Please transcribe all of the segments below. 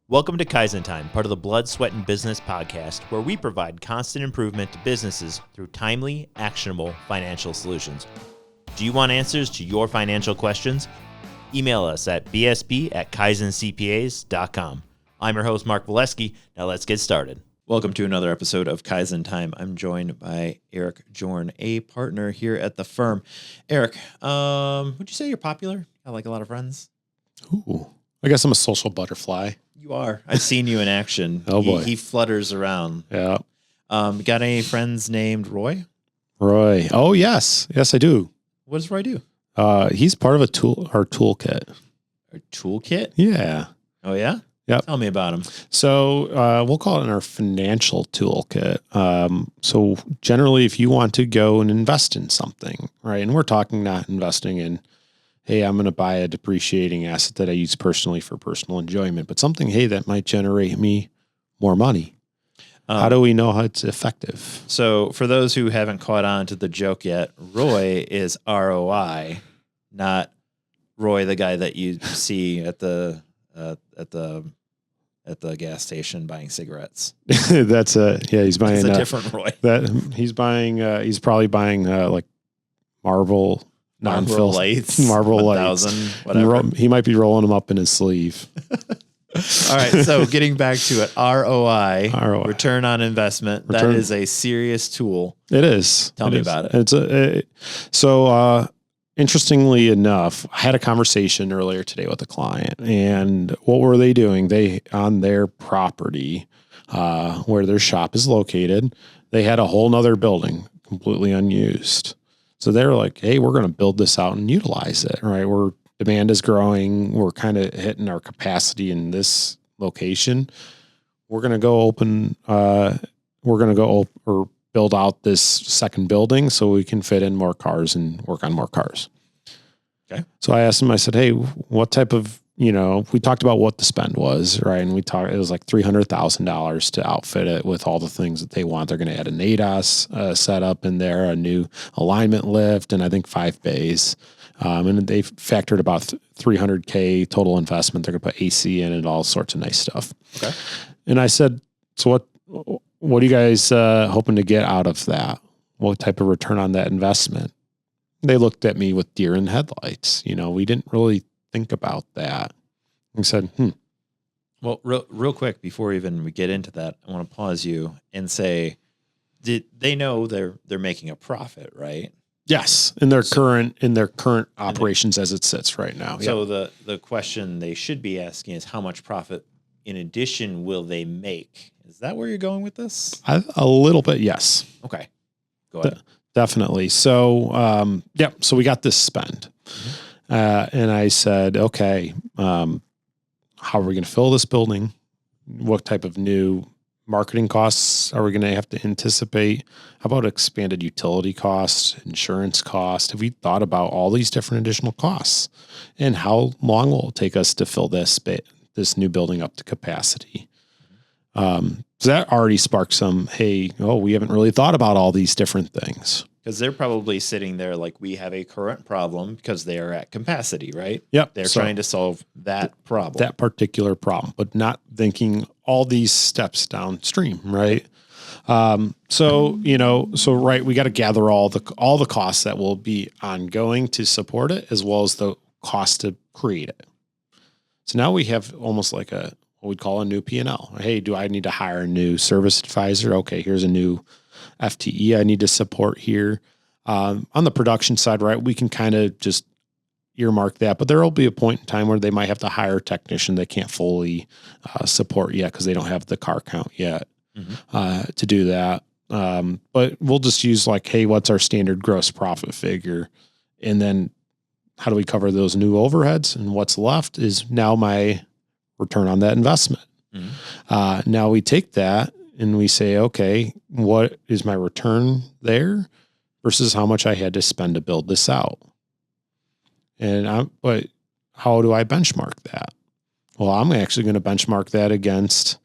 Welcome to Kaizen Time, part of the Blood, Sweat, and Business podcast, where we provide constant improvement to businesses through timely, actionable financial solutions. Do you want answers to your financial questions? Email us at bsp@kaizencpas.com. I'm your host, Mark Valesky. Now let's get started. Welcome to another episode of Kaizen Time. I'm joined by Eric Jorn, a partner here at the firm. Eric, would you say you're popular? Got like a lot of friends? Ooh, I guess I'm a social butterfly. You are. I've seen you in action. Oh, boy. He flutters around. Yeah. Got any friends named Roy? Roy. Oh, yes. Yes, I do. What does Roy do? He's part of our toolkit. A toolkit? Yeah. Oh, yeah? Yep. Tell me about him. So we'll call it our financial toolkit. So generally, if you want to go and invest in something, right, and we're talking not investing in, hey, I'm going to buy a depreciating asset that I use personally for personal enjoyment, but something, hey, that might generate me more money. How do we know how it's effective? So for those who haven't caught on to the joke yet, Roy is ROI, not Roy, the guy that you see at the gas station buying cigarettes. He's buying It's a different Roy. He's probably buying like Marble lights, Marble 1,000, lights, whatever. He might be rolling them up in his sleeve. All right. So getting back to it, ROI, return on investment. That is a serious tool. It is. Tell me about it. Interestingly enough, I had a conversation earlier today with a client, and what were they doing? They, on their property, where their shop is located, they had a whole nother building completely unused. So they're like, hey, we're going to build this out and utilize it, right? Demand is growing. We're kind of hitting our capacity in this location. We're going to go build out this second building so we can fit in more cars and work on more cars. Okay. So I asked him, I said, hey, what type of, we talked about what the spend was, right? And it was like $300,000 to outfit it with all the things that they want. They're going to add an ADAS setup in there, a new alignment lift, and I think 5 bays. And they factored about $300K total investment. They're going to put AC in and all sorts of nice stuff. Okay. And I said, so what are you guys hoping to get out of that? What type of return on that investment? They looked at me with deer in headlights. We didn't really think about that. And said, Well, real quick, before even we get into that, I want to pause you and say, did they know they're making a profit, right? Yes, in their current operations as it sits right now. So the question they should be asking is, how much profit in addition will they make? Is that where you're going with this? A little bit, yes. Okay, go ahead. Definitely. So, so we got this spend. And I said, okay, how are we going to fill this building? What type of new marketing costs are we going to have to anticipate? How about expanded utility costs, insurance costs? Have we thought about all these different additional costs? And how long will it take us to fill this new building up to capacity? So that already sparked some, we haven't really thought about all these different things. Because they're probably sitting there like, we have a current problem because they are at capacity, right? Yep. They're trying to solve that problem. That particular problem, but not thinking all these steps downstream, right? We got to gather all the costs that will be ongoing to support it, as well as the cost to create it. So now we have almost like what we'd call a new P&L. Hey, do I need to hire a new service advisor? Okay, here's a new FTE I need to support here. On the production side, right, we can kind of just earmark that, but there will be a point in time where they might have to hire a technician they can't fully support yet because they don't have the car count yet to do that. But we'll just use what's our standard gross profit figure? And then how do we cover those new overheads? And what's left is now my return on that investment. Now we take that and we say, okay, what is my return there versus how much I had to spend to build this out? But how do I benchmark that? Well, I'm actually going to benchmark that against,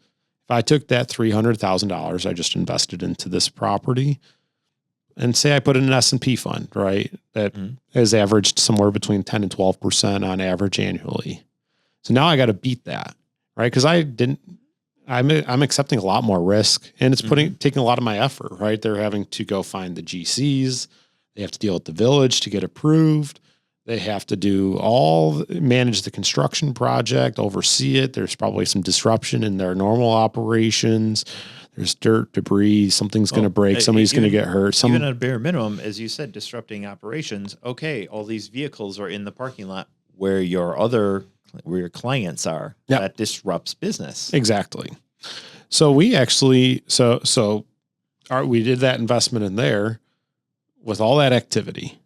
if I took that $300,000 I just invested into this property and say I put in an S&P fund, right, that has averaged somewhere between 10 and 12% on average annually. So now I got to beat that. right? Because I'm accepting a lot more risk, and it's taking a lot of my effort, right? They're having to go find the GCs. They have to deal with the village to get approved. They have to manage the construction project, oversee it. There's probably some disruption in their normal operations. There's dirt, debris. Something's going to break. Somebody's going to get hurt. Even at a bare minimum, as you said, disrupting operations. Okay, all these vehicles are in the parking lot where your clients are. Yep. That disrupts business. Exactly. So we actually, we did that investment in there with all that activity,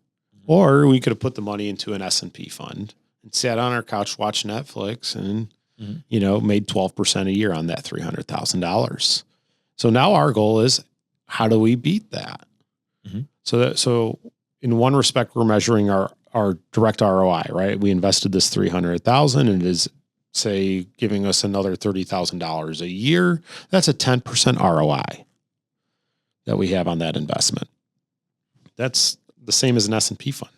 or we could have put the money into an S&P fund and sat on our couch, watched Netflix, and made 12% a year on that $300,000. So now our goal is, how do we beat that? So in one respect, we're measuring our direct ROI, right? We invested this $300,000 and it is, say, giving us another $30,000 a year. That's a 10% ROI that we have on that investment. That's the same as an S&P fund.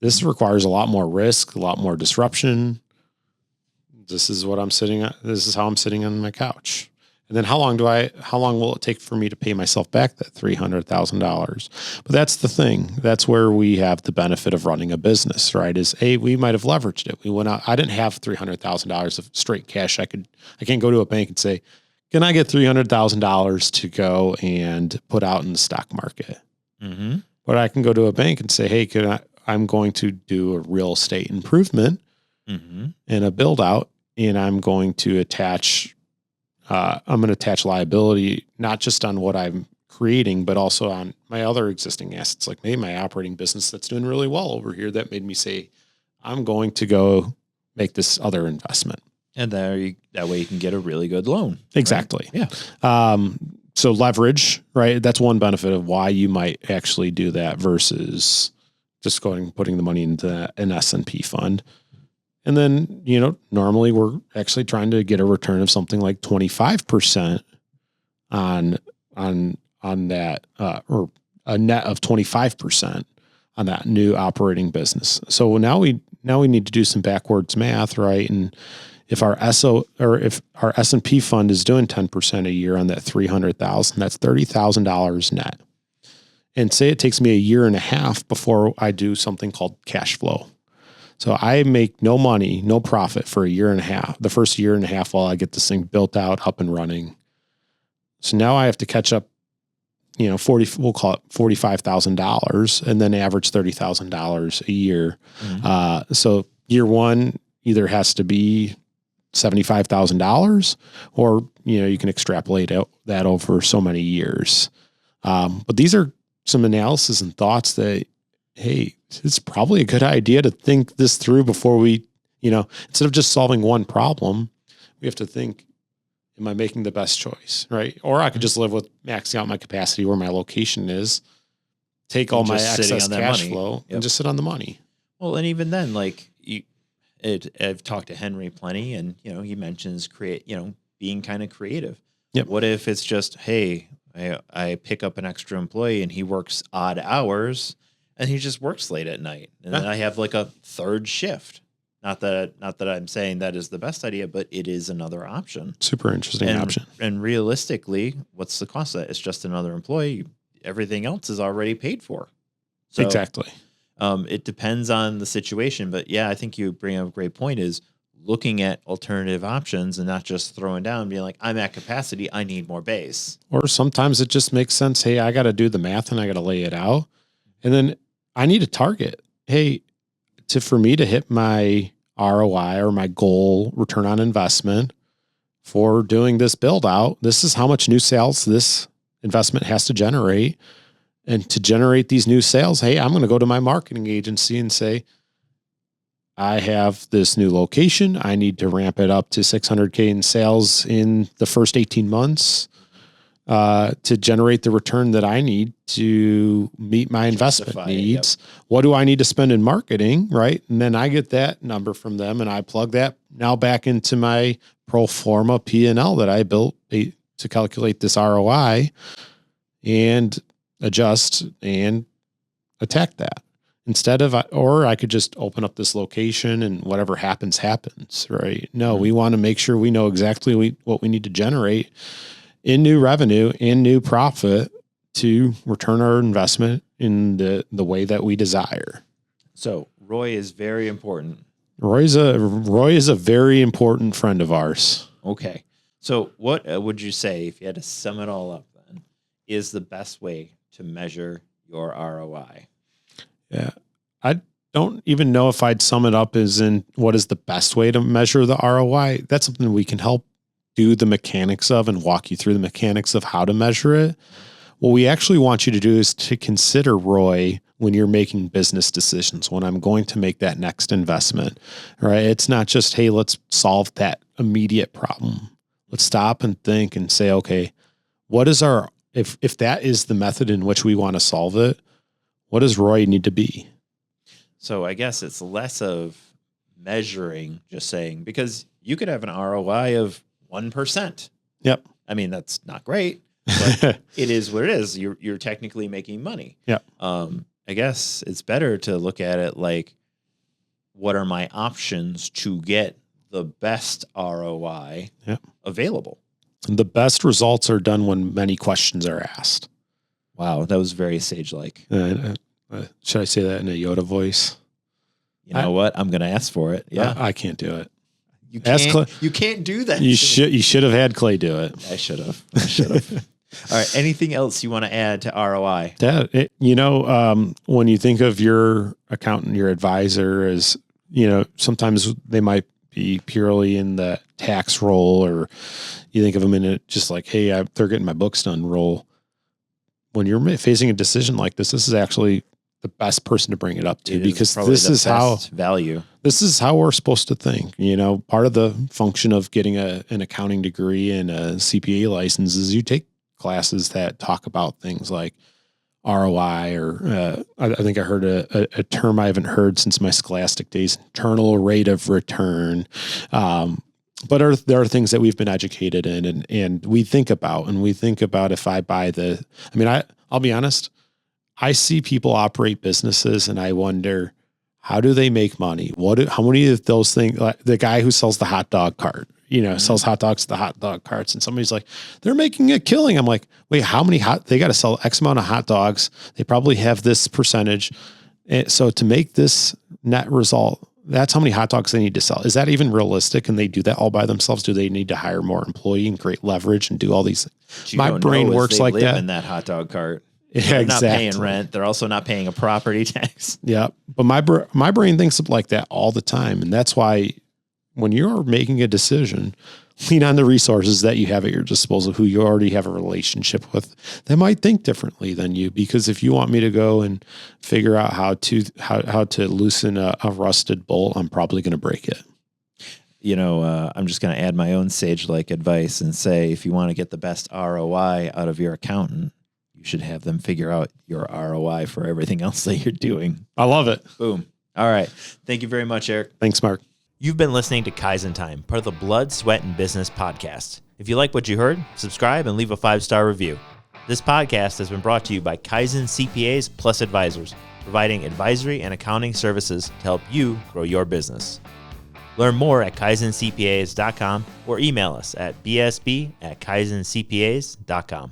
This requires a lot more risk, a lot more disruption. This is how I'm sitting on my couch. And then how long will it take for me to pay myself back that $300,000? But that's the thing. That's where we have the benefit of running a business, right? We might have leveraged it. We went out. I didn't have $300,000 of straight cash. I can't go to a bank and say, can I get $300,000 to go and put out in the stock market? But I can go to a bank and say, hey, I'm going to do a real estate improvement and a build out, and I'm going to attach liability, not just on what I'm creating, but also on my other existing assets, like maybe my operating business that's doing really well over here. That made me say, I'm going to go make this other investment. And that way you can get a really good loan. Exactly. Right? Yeah. So leverage, right? That's one benefit of why you might actually do that versus just putting the money into an S&P fund. And then, normally we're actually trying to get a return of something like 25% on that, or a net of 25% on that new operating business. So now we need to do some backwards math, right? And if our S&P fund is doing 10% a year on that $300,000, that's $30,000 net. And say it takes me a year and a half before I do something called cash flow. So I make no money, no profit for a year and a half, the first year and a half while I get this thing built out, up and running. So now I have to catch up, we'll call it $45,000 and then average $30,000 a year. So year one either has to be $75,000 or, you can extrapolate out that over so many years. But these are some analysis and thoughts that, hey, it's probably a good idea to think this through before we, instead of just solving one problem, we have to think, am I making the best choice, right? Or I could just live with maxing out my capacity where my location is, take all my excess cash flow and just sit on the money. Well, and even then, I've talked to Henry plenty, and, he mentions being kind of creative. Yep. What if it's just, hey, I pick up an extra employee and he works odd hours and he just works late at night. And then I have like a third shift. Not that I'm saying that is the best idea, but it is another option. Super interesting option. And realistically, what's the cost of that? It's just another employee. Everything else is already paid for. So, exactly. It depends on the situation, but yeah, I think you bring up a great point, is looking at alternative options and not just throwing down and being like, I'm at capacity, I need more base. Or sometimes it just makes sense. Hey, I got to do the math and I got to lay it out. And then I need a target. Hey, for me to hit my ROI or my goal return on investment for doing this build out, this is how much new sales this investment has to generate. And to generate these new sales, hey, I'm going to go to my marketing agency and say, I have this new location. I need to ramp it up to 600K in sales in the first 18 months to generate the return that I need to meet my investment needs. Yep. What do I need to spend in marketing, right? And then I get that number from them and I plug that now back into my pro forma P&L that I built to calculate this ROI and adjust and attack that. or I could just open up this location and whatever happens, right? No, we want to make sure we know exactly what we need to generate in new revenue and new profit to return our investment in the way that we desire. So ROI is very important. Roy is a very important friend of ours. Okay. So what would you say, if you had to sum it all up then, is the best way to measure your ROI? Yeah. I don't even know if I'd sum it up as in what is the best way to measure the ROI. That's something we can help do the mechanics of and walk you through the mechanics of how to measure it. What we actually want you to do is to consider ROI when you're making business decisions, when I'm going to make that next investment, right? It's not just, hey, let's solve that immediate problem. Let's stop and think and say, okay, what is if that is the method in which we want to solve it, what does ROI need to be? So I guess it's less of measuring, just saying, because you could have an ROI of 1%. Yep. I mean, that's not great, but it is what it is. You're technically making money. Yeah. I guess it's better to look at it like, what are my options to get the best ROI available? And the best results are done when many questions are asked. Wow, that was very sage-like. Should I say that in a Yoda voice? You know what? I'm going to ask for it. Yeah, I can't do it. You can't do that. You should have had Clay do it. I should have. All right. Anything else you want to add to ROI? When you think of your accountant, your advisor, as sometimes they might be purely in the tax role, or you think of them in it just like, hey, they're getting my books done role. When you're facing a decision like this is actually the best person to bring it up to, because this is how we're supposed to think. Part of the function of getting an accounting degree and a CPA license is you take classes that talk about things like ROI, or I think I heard a term I haven't heard since my scholastic days, internal rate of return. But there are things that we've been educated in and we think about, if I buy I'll be honest, I see people operate businesses and I wonder, how do they make money? How many of those things, like the guy who sells the hot dog cart, sells hot dogs to the hot dog carts, and somebody's like, they're making a killing. I'm like, wait, how many they got to sell X amount of hot dogs. They probably have this percentage. So to make this net result, that's how many hot dogs they need to sell. Is that even realistic? Can they do that all by themselves? Do they need to hire more employee and create leverage and do all these? My brain works like that. In that hot dog cart. Yeah, they're exactly. not paying rent. They're also not paying a property tax. Yeah. But my brain thinks like that all the time. And that's why when you're making a decision, lean on the resources that you have at your disposal, who you already have a relationship with. They might think differently than you, because if you want me to go and figure out how to loosen a rusted bolt, I'm probably going to break it. I'm just going to add my own sage-like advice and say, if you want to get the best ROI out of your accountant, you should have them figure out your ROI for everything else that you're doing. I love it. Boom. All right. Thank you very much, Eric. Thanks, Mark. You've been listening to Kaizen Time, part of the Blood, Sweat, and Business podcast. If you like what you heard, subscribe and leave a 5-star review. This podcast has been brought to you by Kaizen CPAs Plus Advisors, providing advisory and accounting services to help you grow your business. Learn more at kaizencpas.com or email us at bsb@kaizencpas.com.